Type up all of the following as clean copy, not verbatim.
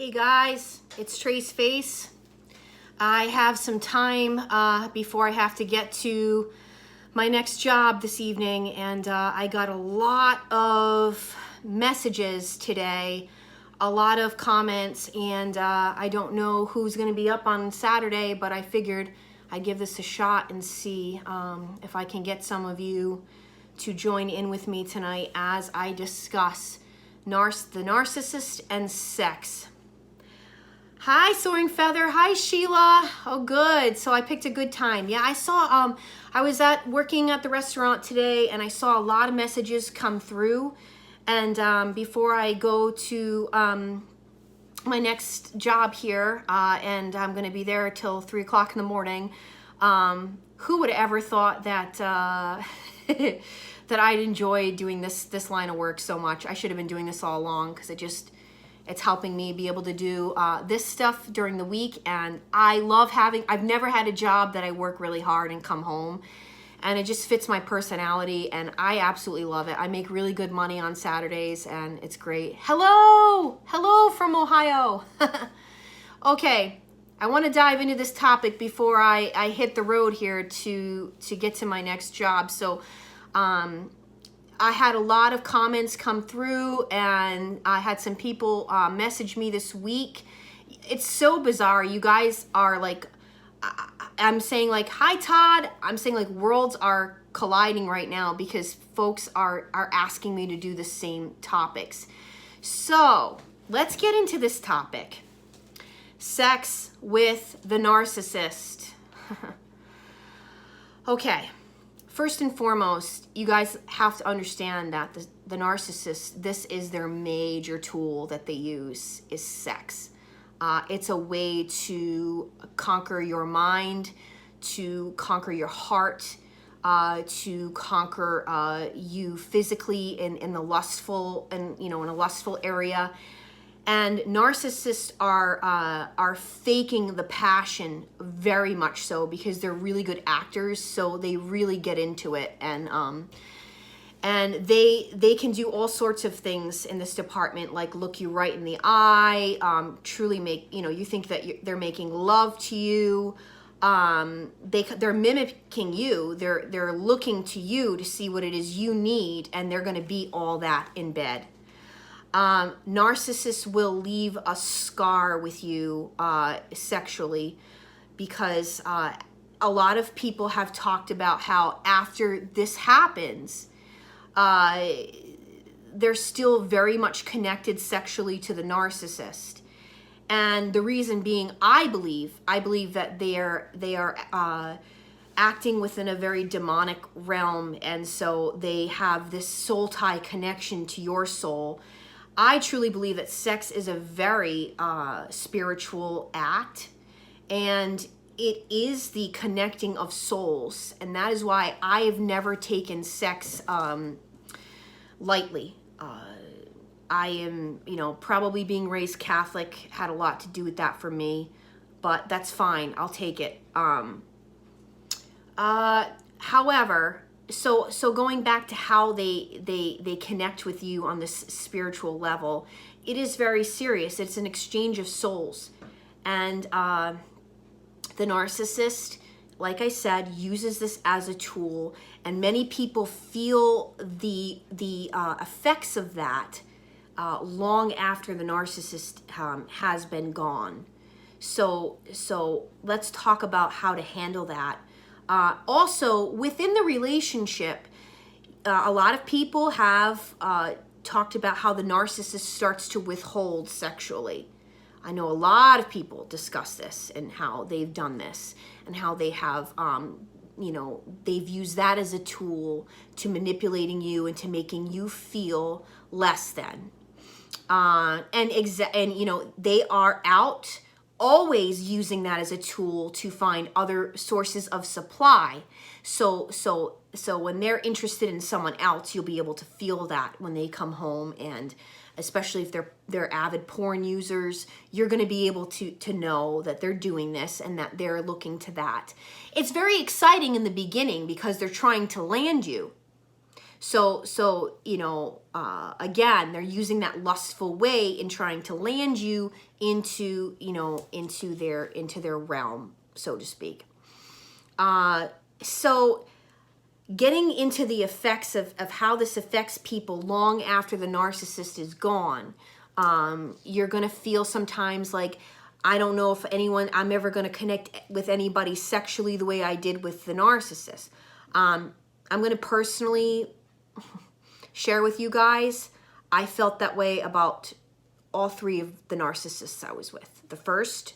Hey guys, it's Trace Face. I have some time before I have to get to my next job this evening, and I got a lot of messages today, a lot of comments, and I don't know who's going to be up on Saturday, but I figured I'd give this a shot and see if I can get some of you to join in with me tonight as I discuss the Narcissist and Sex. Hi, Soaring Feather. Hi, Sheila. Oh, good. So I picked a good time. Yeah, I saw, I was working at the restaurant today, and I saw a lot of messages come through. And before I go to my next job here, and I'm going to be there till 3 o'clock in the morning, who would have ever thought that that I'd enjoy doing this line of work so much? I should have been doing this all along, because it's helping me be able to do this stuff during the week. And I love I've never had a job that I work really hard and come home, and it just fits my personality, and I absolutely love it. I make really good money on Saturdays, and it's great. Hello from Ohio. Okay, I want to dive into this topic before I hit the road here to get to my next job. So I had a lot of comments come through, and I had some people message me this week. It's so bizarre. You guys are like, I'm saying like, hi Todd. I'm saying like worlds are colliding right now because folks are asking me to do the same topics. So let's get into this topic. Sex with the narcissist. Okay. First and foremost, you guys have to understand that the narcissist, this is their major tool that they use, is sex. It's a way to conquer your mind, to conquer your heart, to conquer you physically in the lustful, and in a lustful area. And narcissists are faking the passion very much so, because they're really good actors, so they really get into it, and they can do all sorts of things in this department, like look you right in the eye, truly make you think that they're making love to you. They're mimicking you. They're looking to you to see what it is you need, and they're going to be all that in bed. Narcissists will leave a scar with you sexually, because a lot of people have talked about how after this happens, they're still very much connected sexually to the narcissist. And the reason being, I believe that they are acting within a very demonic realm, and so they have this soul tie connection to your soul. I truly believe that sex is a very spiritual act, and it is the connecting of souls, and that is why I have never taken sex lightly. I am, probably being raised Catholic had a lot to do with that for me, but that's fine. I'll take it. However, so going back to how they connect with you on this spiritual level, it is very serious. It's an exchange of souls. And the narcissist, like I said, uses this as a tool, and many people feel the effects of that long after the narcissist has been gone. So let's talk about how to handle that. Also, within the relationship, a lot of people have talked about how the narcissist starts to withhold sexually. I know a lot of people discuss this and how they've done this, and how they have, they've used that as a tool to manipulating you into making you feel less than. They are out always using that as a tool to find other sources of supply. So when they're interested in someone else, you'll be able to feel that when they come home, and especially if they're avid porn users, you're going to be able to know that they're doing this and that they're looking to that. It's very exciting in the beginning because they're trying to land you. So you know, again, they're using that lustful way in trying to land you into, you know, into their realm, so to speak. So getting into the effects of how this affects people long after the narcissist is gone, you're going to feel sometimes like, I don't know if I'm ever going to connect with anybody sexually the way I did with the narcissist. I'm going to personally share with you guys, I felt that way about all three of the narcissists I was with. The first,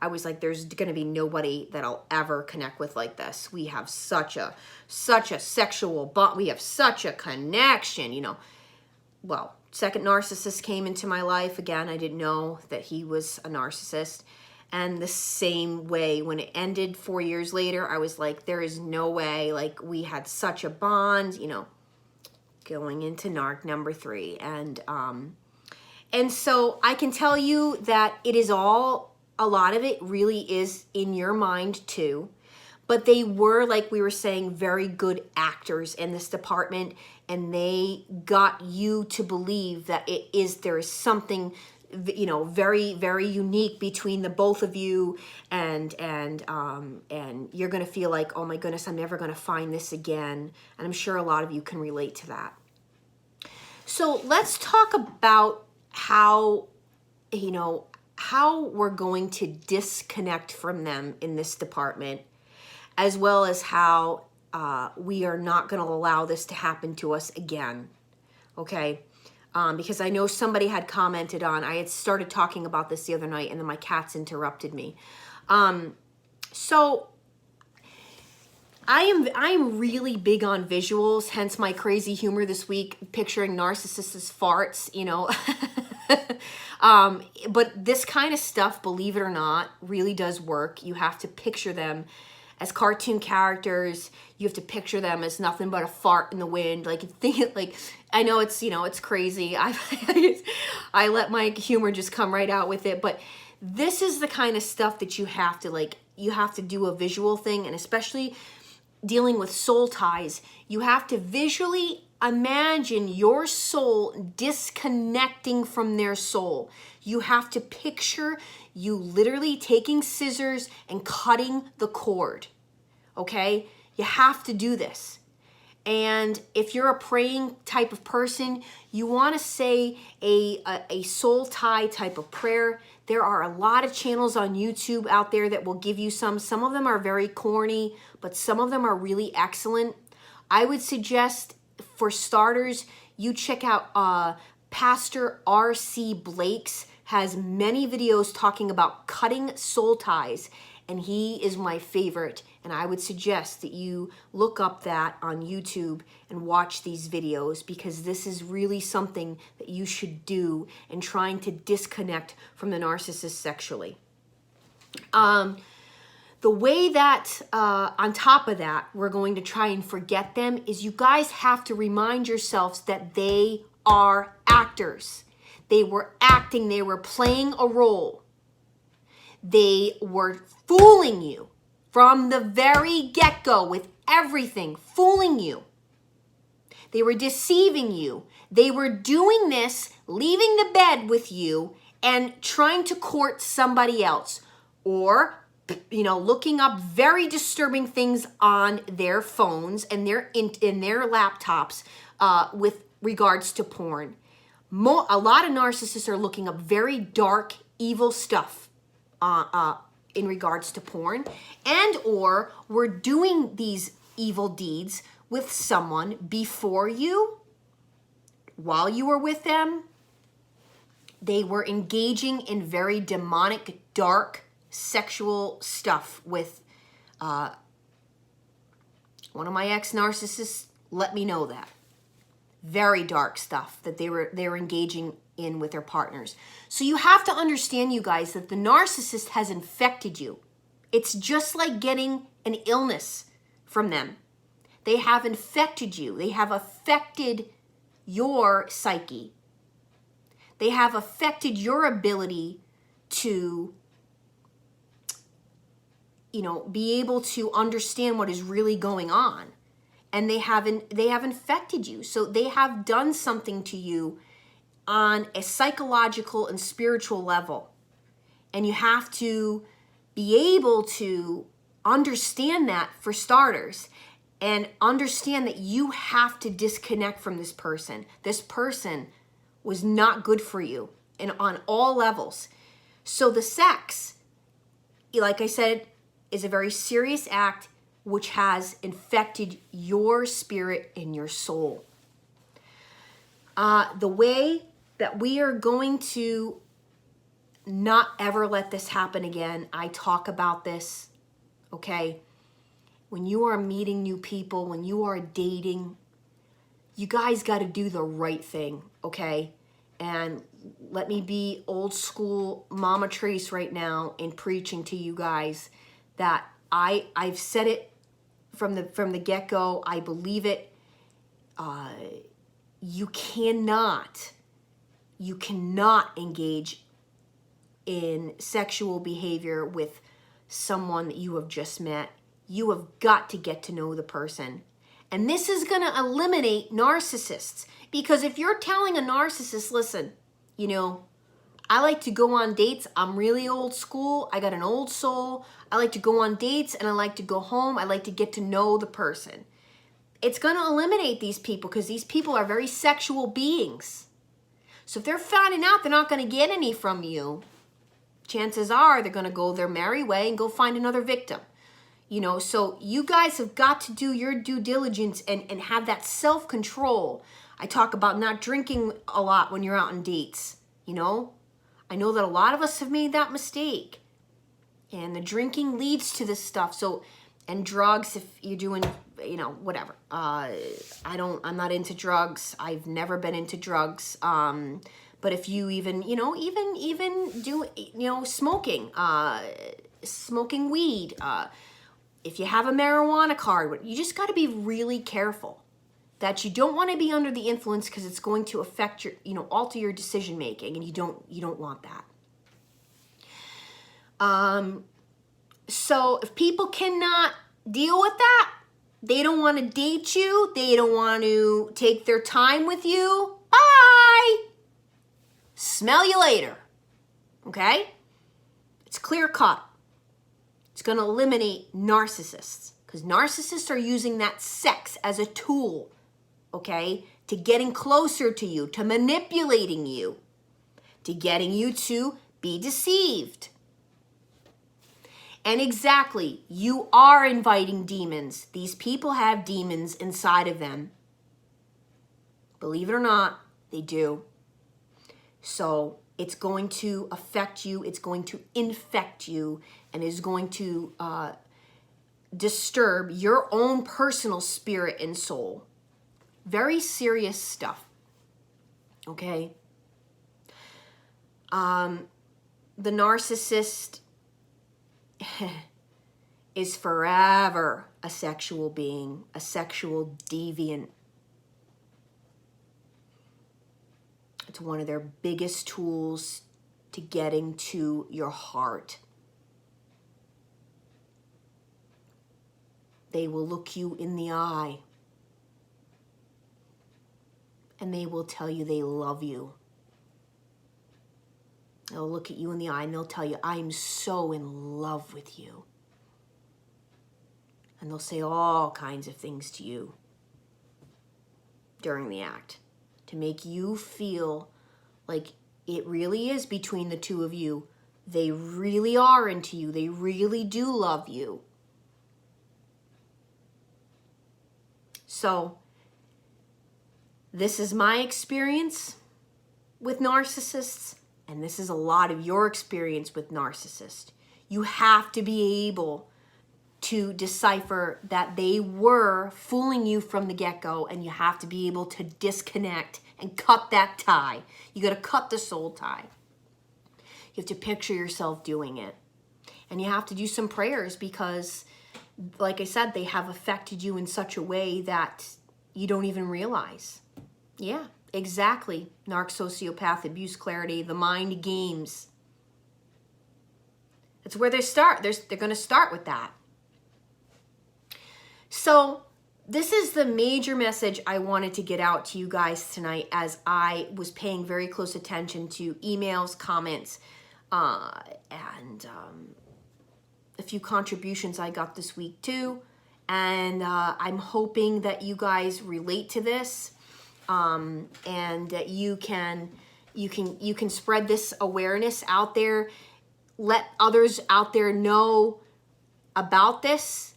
I was like, there's going to be nobody that I'll ever connect with like this. We have such a sexual bond. We have such a connection, you know. Well, second narcissist came into my life. Again, I didn't know that he was a narcissist. And the same way, when it ended 4 years later, I was like, there is no way. Like, we had such a bond, you know, going into narc number 3. And so I can tell you that it is all, a lot of it really is in your mind too. But they were, like we were saying, very good actors in this department, and they got you to believe that there is something, you know, very, very unique between the both of you, and you're gonna feel like, oh my goodness, I'm never gonna find this again. And I'm sure a lot of you can relate to that. So let's talk about how, you know, how we're going to disconnect from them in this department, as well as how we are not going to allow this to happen to us again, okay? Because I know somebody had commented on, I had started talking about this the other night, and then my cats interrupted me. So I am really big on visuals, hence my crazy humor this week, picturing narcissists as farts, you know. But this kind of stuff, believe it or not, really does work. You have to picture them as cartoon characters. You have to picture them as nothing but a fart in the wind. Like, think, like, I know it's, you know, it's crazy. I let my humor just come right out with it. But this is the kind of stuff that you have to, like, you have to do a visual thing. And especially dealing with soul ties, you have to visually imagine your soul disconnecting from their soul. You have to picture you literally taking scissors and cutting the cord, okay? You have to do this. And if you're a praying type of person, you want to say a soul tie type of prayer. There are a lot of channels on YouTube out there that will give you some. Some of them are very corny, but some of them are really excellent. I would suggest, for starters, you check out Pastor R.C. Blake's, has many videos talking about cutting soul ties, and he is my favorite. And I would suggest that you look up that on YouTube and watch these videos, because this is really something that you should do in trying to disconnect from the narcissist sexually. The way that, on top of that, we're going to try and forget them is you guys have to remind yourselves that they are actors. They were acting, they were playing a role. They were fooling you from the very get-go with everything, fooling you. They were deceiving you. They were doing this, leaving the bed with you and trying to court somebody else, or, you know, looking up very disturbing things on their phones and in their laptops with regards to porn. A lot of narcissists are looking up very dark, evil stuff in regards to porn, and or we're doing these evil deeds with someone before you, while you were with them. They were engaging in very demonic, dark, sexual stuff with one of my ex-narcissists. Let me know that. Very dark stuff that they were engaging in with their partners. So you have to understand, you guys, that the narcissist has infected you. It's just like getting an illness from them. They have infected you. They have affected your psyche. They have affected your ability to, you know, be able to understand what is really going on. and they have infected you. So they have done something to you on a psychological and spiritual level. And you have to be able to understand that, for starters, and understand that you have to disconnect from this person. This person was not good for you, and on all levels. So the sex, like I said, is a very serious act which has infected your spirit and your soul. The way that we are going to not ever let this happen again, I talk about this, okay? When you are meeting new people, when you are dating, you guys got to do the right thing, okay? And let me be old school Mama Trace right now in preaching to you guys that I've said it from the get-go. I believe it. You cannot engage in sexual behavior with someone that you have just met. You have got to get to know the person. And this is going to eliminate narcissists. Because if you're telling a narcissist, listen, I like to go on dates. I'm really old school. I got an old soul. I like to go on dates and I like to go home. I like to get to know the person. It's going to eliminate these people because these people are very sexual beings. So if they're finding out they're not going to get any from you, chances are they're going to go their merry way and go find another victim. So you guys have got to do your due diligence and have that self-control. I talk about not drinking a lot when you're out on dates, I know that a lot of us have made that mistake. And the drinking leads to this stuff. So, and drugs, if you're doing, whatever. I'm not into drugs. I've never been into drugs. But if you even do, smoking, smoking weed, if you have a marijuana card, you just got to be really careful that you don't want to be under the influence because it's going to affect your, alter your decision making, and you don't want that. So if people cannot deal with that, they don't want to date you, they don't want to take their time with you, bye! Smell you later. Okay? It's clear cut. It's going to eliminate narcissists because narcissists are using that sex as a tool, okay, to getting closer to you, to manipulating you, to getting you to be deceived. And exactly, you are inviting demons. These people have demons inside of them. Believe it or not, they do. So it's going to affect you, it's going to infect you, and is going to disturb your own personal spirit and soul. Very serious stuff. Okay? The narcissist is forever a sexual being, a sexual deviant. It's one of their biggest tools to getting to your heart. They will look you in the eye and they will tell you they love you. They'll look at you in the eye and they'll tell you, I'm so in love with you. And they'll say all kinds of things to you during the act to make you feel like it really is between the two of you. They really are into you. They really do love you. So, this is my experience with narcissists, and this is a lot of your experience with narcissists. You have to be able to decipher that they were fooling you from the get-go, and you have to be able to disconnect and cut that tie. You got to cut the soul tie. You have to picture yourself doing it. And you have to do some prayers because, like I said, they have affected you in such a way that you don't even realize. Yeah, exactly. Narc, sociopath, abuse, clarity, the mind games. That's where they start. They're going to start with that. So this is the major message I wanted to get out to you guys tonight, as I was paying very close attention to emails, comments, and a few contributions I got this week too. And I'm hoping that you guys relate to this, and that you can spread this awareness out there. Let others out there know about this,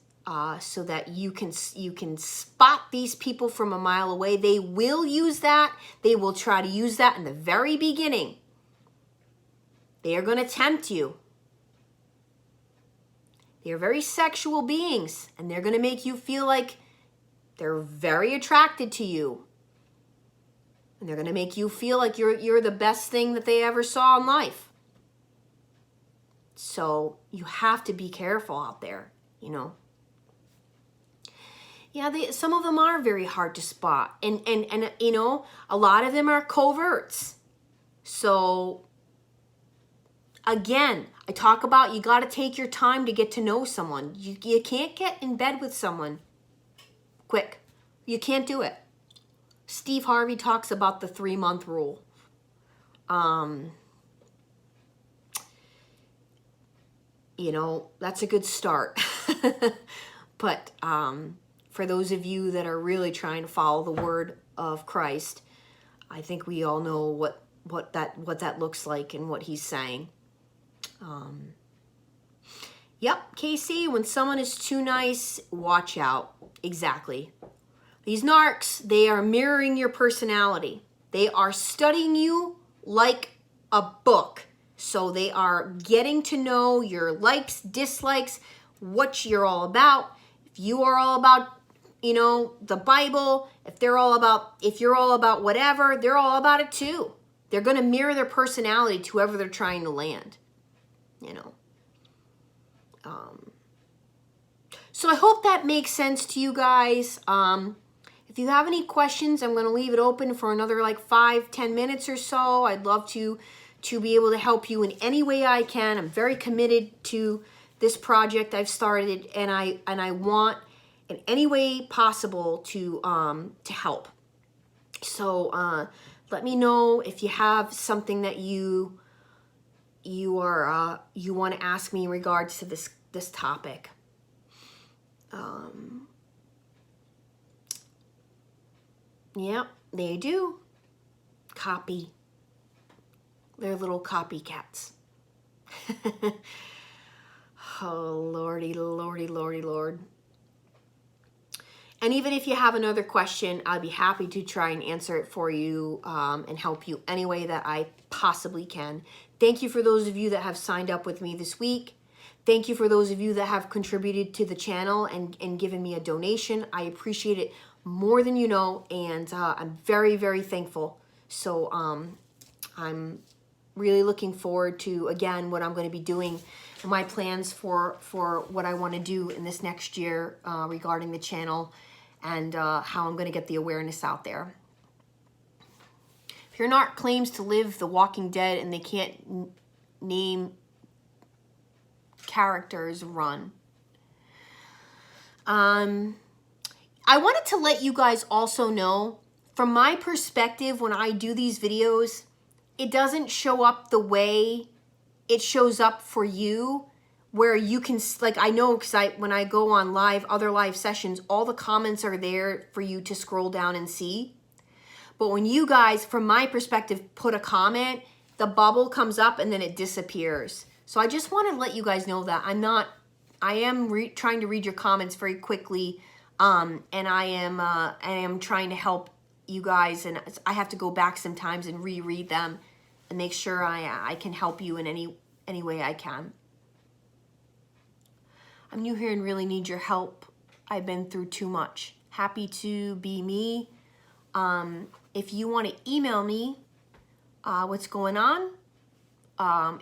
so that you can spot these people from a mile away. They will use that. They will try to use that in the very beginning. They are going to tempt you. They are very sexual beings, and they're going to make you feel like they're very attracted to you. And they're going to make you feel like you're the best thing that they ever saw in life. So you have to be careful out there, you know. Yeah, some of them are very hard to spot. And you know, a lot of them are coverts. So again, I talk about, you got to take your time to get to know someone. You can't get in bed with someone quick. You can't do it. Steve Harvey talks about the 3-month rule. You know, that's a good start. But for those of you that are really trying to follow the word of Christ, I think we all know what that looks like and what he's saying. Yep, Casey, when someone is too nice, watch out. Exactly. These narcs, they are mirroring your personality. They are studying you like a book. So they are getting to know your likes, dislikes, what you're all about. If you are all about, you know, the Bible, if you're all about whatever, they're all about it too. They're going to mirror their personality to whoever they're trying to land, you know. So I hope that makes sense to you guys. If you have any questions, I'm going to leave it open for another like 5-10 minutes or so. I'd love to be able to help you in any way I can. I'm very committed to this project I've started, and I want in any way possible to help. So let me know if you have something that you want to ask me in regards to this topic. Yep, they do. Copy. They're little copycats. Oh, lordy, lordy, lordy, lord. And even if you have another question, I'd be happy to try and answer it for you, and help you any way that I possibly can. Thank you for those of you that have signed up with me this week. Thank you for those of you that have contributed to the channel and given me a donation. I appreciate it more than you know, and I'm very, very thankful. So I'm really looking forward to, again, what I'm going to be doing, my plans for what I want to do in this next year regarding the channel, and how I'm going to get the awareness out there. If your narc claims to live The Walking Dead and they can't name characters, run. I wanted to let you guys also know, from my perspective, when I do these videos, it doesn't show up the way it shows up for you, where you can, like, I know, because when I go on other live sessions, all the comments are there for you to scroll down and see. But when you guys, from my perspective, put a comment, the bubble comes up and then it disappears. So I just want to let you guys know that I am trying to read your comments very quickly, and I am trying to help you guys, and I have to go back sometimes and reread them and make sure I can help you in any way I can. I'm new here and really need your help. I've been through too much. Happy to be me. If you want to email me what's going on,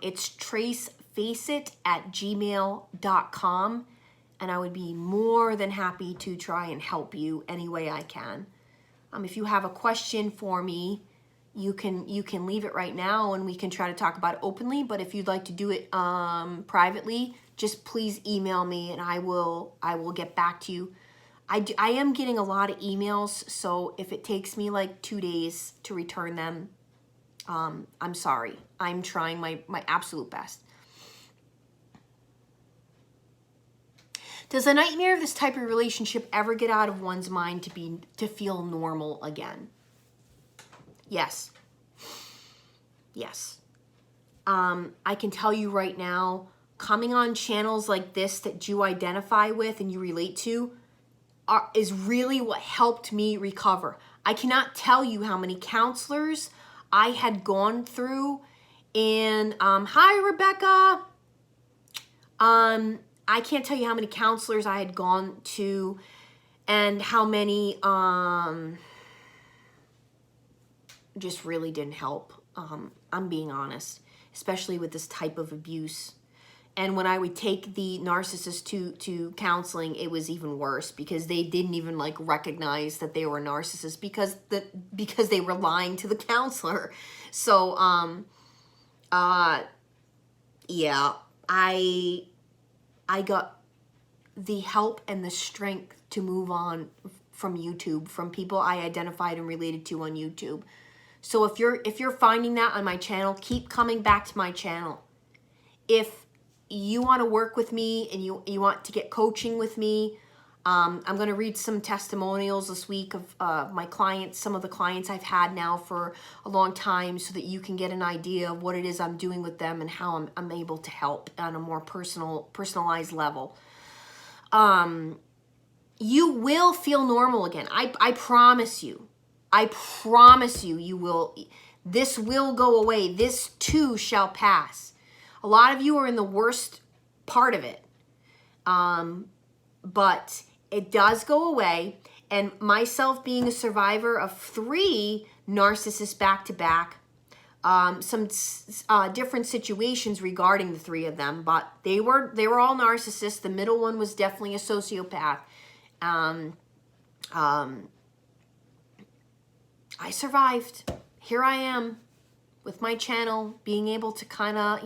it's tracefaceit@gmail.com, and I would be more than happy to try and help you any way I can. If you have a question for me, you can leave it right now and we can try to talk about it openly. But if you'd like to do it privately, just please email me and I will get back to you I am getting a lot of emails, so if it takes me like 2 days to return them, I'm sorry. I'm trying my absolute best. Does a nightmare of this type of relationship ever get out of one's mind to feel normal again? Yes. Yes. I can tell you right now, coming on channels like this that you identify with and you relate to is really what helped me recover. I cannot tell you how many counselors I had gone through. And hi, Rebecca. I can't tell you how many counselors I had gone to and how many just really didn't help. I'm being honest, especially with this type of abuse. And when I would take the narcissist to counseling, it was even worse because they didn't even like recognize that they were narcissists because they were lying to the counselor. So yeah, I got the help and the strength to move on from YouTube, from people I identified and related to on YouTube. So if you're finding that on my channel, keep coming back to my channel. If you want to work with me and you want to get coaching with me, I'm going to read some testimonials this week of my clients, some of the clients I've had now for a long time, so that you can get an idea of what it is I'm doing with them and how I'm able to help on a more personalized level. You will feel normal again. I promise you. I promise you, you will. This will go away. This too shall pass. A lot of you are in the worst part of it. But it does go away. And myself being a survivor of 3 narcissists back to back, some different situations regarding the 3 of them, but they were all narcissists. The middle one was definitely a sociopath. I survived. Here I am with my channel, being able to kind of,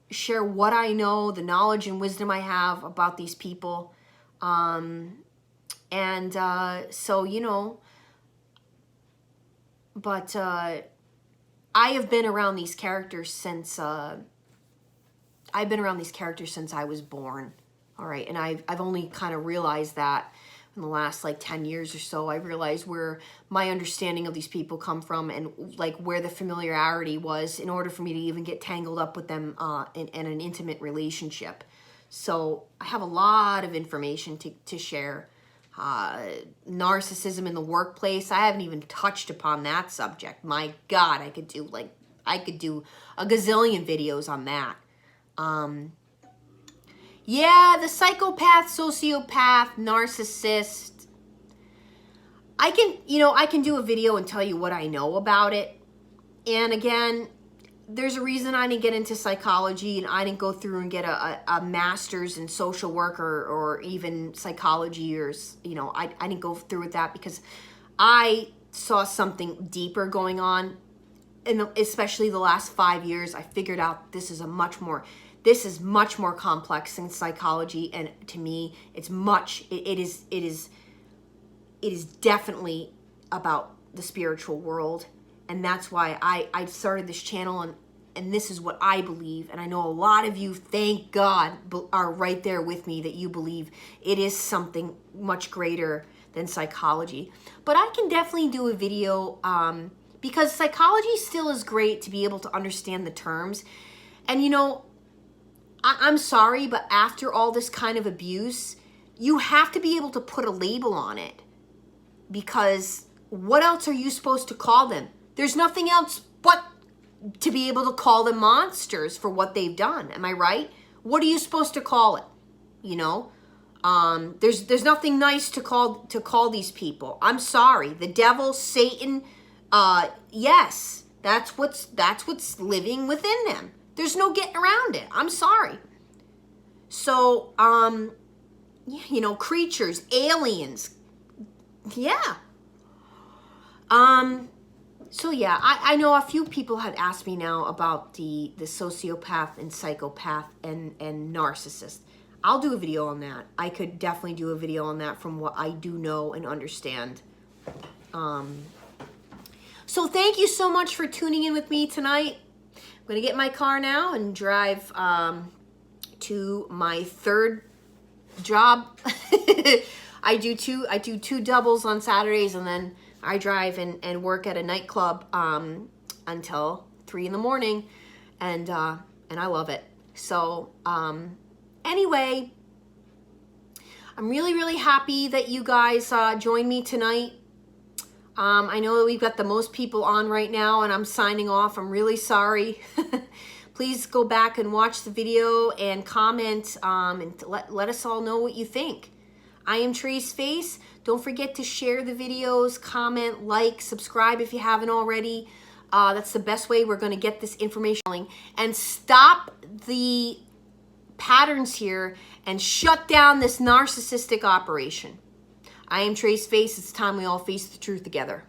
share what I know, the knowledge and wisdom I have about these people. So, but I have been around these characters since, I was born. All right. And I've only kind of realized that in the last like 10 years or so. I realized where my understanding of these people come from and like where the familiarity was in order for me to even get tangled up with them in an intimate relationship. So I have a lot of information to share. Narcissism in the workplace, I haven't even touched upon that subject. My God, I could do a gazillion videos on that. Yeah, the psychopath, sociopath, narcissist. I can do a video and tell you what I know about it. And again, there's a reason I didn't get into psychology and I didn't go through and get a master's in social work or even psychology, or, I didn't go through with that because I saw something deeper going on. And especially the last 5 years, I figured out this is much more complex than psychology, and to me, it is definitely about the spiritual world, and that's why I started this channel, and this is what I believe, and I know a lot of you, thank God, are right there with me that you believe it is something much greater than psychology. But I can definitely do a video because psychology still is great to be able to understand the terms, and I'm sorry, but after all this kind of abuse, you have to be able to put a label on it, because what else are you supposed to call them? There's nothing else but to be able to call them monsters for what they've done. Am I right? What are you supposed to call it? There's nothing nice to call these people. I'm sorry. The devil, Satan, yes, that's what's living within them. There's no getting around it. I'm sorry. So, creatures, aliens. Yeah. So yeah, I know a few people have asked me now about the sociopath and psychopath and narcissist. I'll do a video on that. I could definitely do a video on that from what I do know and understand. So thank you so much for tuning in with me tonight. I'm going to get in my car now and drive to my third job. I do two doubles on Saturdays, and then I drive and work at a nightclub until 3 in the morning, and I love it. So anyway, I'm really happy that you guys joined me tonight. I know that we've got the most people on right now, and I'm signing off. I'm really sorry. Please go back and watch the video and comment and let us all know what you think. I am Trace Face. Don't forget to share the videos, comment, like, subscribe if you haven't already. That's the best way we're going to get this information. And stop the patterns here and shut down this narcissistic operation. I am Trace Face. It's time we all face the truth together.